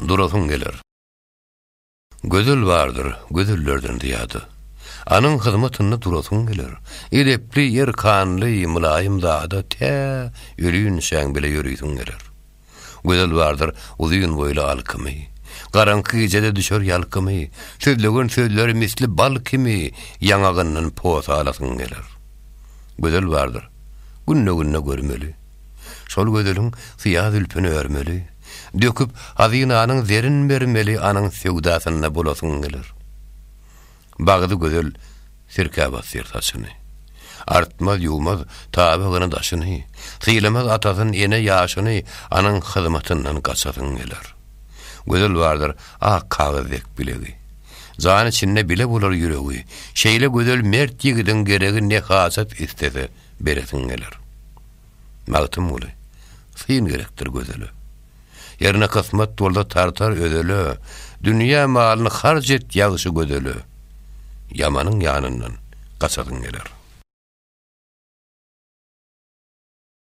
durasın gelir. Gözel vardır, gözellerden diýady. Anyň hyzmatyny durasyn gelir. Edepli, ýerkanly, mülayim zada te ýürüýün şäň bile ýürüýsün gelir. Gözel vardır, uzun boýly alkymy. Garanky gejede düşer ýalkymy. Sözlegen sözleri misli bal kimi ýanagyndan posa alasyn gelir. Gözel vardır, günne görmeli. Şol gözeliň syýaz ülpüni örmeli. Döküp hazynanyň zerin bermeli, anyň sevdasyna bolasyn gelir. Bagdy gözel sirkä basýar taşyny. Artmaz ýuwmaz tabygyny daşyny. Syýlamaz atasyň ene ýaşyny, anyň hyzmatyndan gaçasyn gelir. Gözel vardır, kagazdek bilegi. Zany içinde bile bolar ýüregi. Şeýle gözel mert ýigidin geregi ne hasat istese beresin gelir. Magtym boly. Syň gerekdir gözeli. Yerine kısmet dolda tartar ödeli. Dünya malyny harc et ýagyşy gözeli. Yamanyň ýanyndan gaçasyn gelir.